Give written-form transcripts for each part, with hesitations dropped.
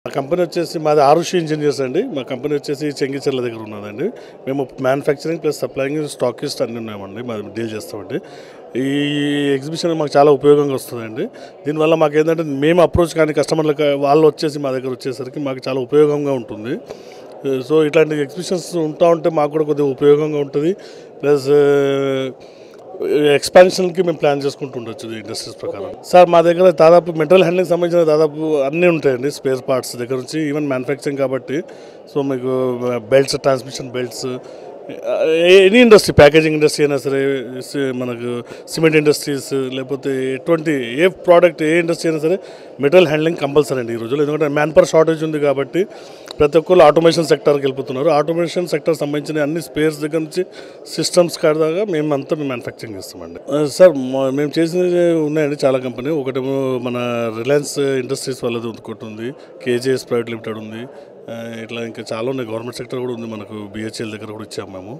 మా కంపెనీ వచ్చేసి మాది ఆరుషి ఇంజనీర్స్ అండి. మా కంపెనీ వచ్చేసి చెంగిచెర్ల దగ్గర ఉన్నదండి. మేము మ్యానుఫ్యాక్చరింగ్ ప్లస్ సప్లయింగ్ స్టాకిస్ట్ అన్నీ ఉన్నామండి. మాది డీల్ చేస్తామండి. ఈ ఎగ్జిబిషన్ మాకు చాలా ఉపయోగంగా వస్తుందండి. దీనివల్ల మాకు ఏంటంటే మేము అప్రోచ్ కానీ కస్టమర్లకు వాళ్ళు వచ్చేసి మా దగ్గర వచ్చేసరికి మాకు చాలా ఉపయోగంగా ఉంటుంది. సో ఇట్లాంటి ఎగ్జిబిషన్స్ ఉంటా ఉంటే మాకు కూడా కొద్దిగా ఉపయోగంగా ఉంటుంది. ప్లస్ ఎక్స్పాన్షన్కి మేము ప్లాన్ చేసుకుంటూ ఉండొచ్చు ఇండస్ట్రీస్ ప్రకారం. సార్ మా దగ్గర దాదాపు మెటీరియల్ హ్యాండ్లింగ్ సంబంధించిన దాదాపు అన్నీ ఉంటాయండి. స్పేర్ పార్ట్స్ దగ్గర నుంచి ఈవెన్ మ్యానుఫ్యాక్చరింగ్ కాబట్టి సో మీకు belts, transmission belts, any industry, packaging industry అయినా సరే, మనకు సిమెంట్ ఇండస్ట్రీస్, లేకపోతే ఎటువంటి ఏ ప్రోడక్ట్ ఏ ఇండస్ట్రీ అయినా సరే మెటీరియల్ హ్యాండ్లింగ్ కంపల్సరీ అండి ఈ రోజుల్లో. ఎందుకంటే మ్యాన్ పవర్ షార్టేజ్ ఉంది కాబట్టి ప్రతి ఒక్కరు ఆటోమేషన్ సెక్టర్కి వెళ్ళిపోతున్నారు. ఆటోమేషన్ సెక్టర్ సంబంధించిన అన్ని స్పేర్స్ దగ్గర నుంచి సిస్టమ్స్ కాడదాకా మేము మ్యానుఫ్యాక్చరింగ్ చేస్తామండి. సార్ మేము చేసినవి ఉన్నాయండి చాలా కంపెనీ. ఒకటేమో మన రిలయన్స్ ఇండస్ట్రీస్ వాళ్ళది ఒకటి ఉంది, కేజీఎస్ ప్రైవేట్ లిమిటెడ్ ఉంది. ఇట్లా ఇంకా చాలా ఉన్నాయి. గవర్నమెంట్ సెక్టర్ కూడా ఉంది, మనకు బిహెచ్ఎల్ దగ్గర కూడా ఇచ్చాము మేము.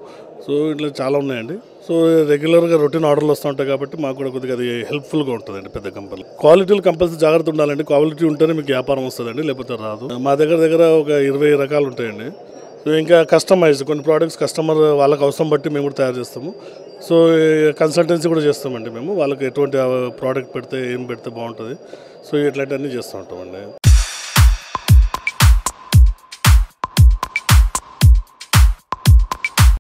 సో ఇట్లా చాలా ఉన్నాయండి. సో రెగ్యులర్గా రొటీన్ ఆర్డర్లు వస్తూ ఉంటాయి కాబట్టి మాకు కూడా కొద్దిగా అది హెల్ప్ఫుల్గా ఉంటుందండి. పెద్ద కంపెనీ క్వాలిటీలు కంపల్సరీ జాగ్రత్త ఉండాలండి. క్వాలిటీ ఉంటేనే మీకు వ్యాపారం వస్తుందండి, లేకపోతే రాదు. మా దగ్గర ఒక 20 రకాలు ఉంటాయండి. సో ఇంకా కస్టమైజ్ కొన్ని ప్రోడక్ట్స్ కస్టమర్ వాళ్ళకి అవసరం బట్టి మేము కూడా తయారు చేస్తాము. సో కన్సల్టెన్సీ కూడా చేస్తామండి మేము. వాళ్ళకి ఎటువంటి ప్రోడక్ట్ పెడితే ఏం పెడితే బాగుంటుంది, సో ఇట్లాంటివన్నీ చేస్తూ ఉంటామండి.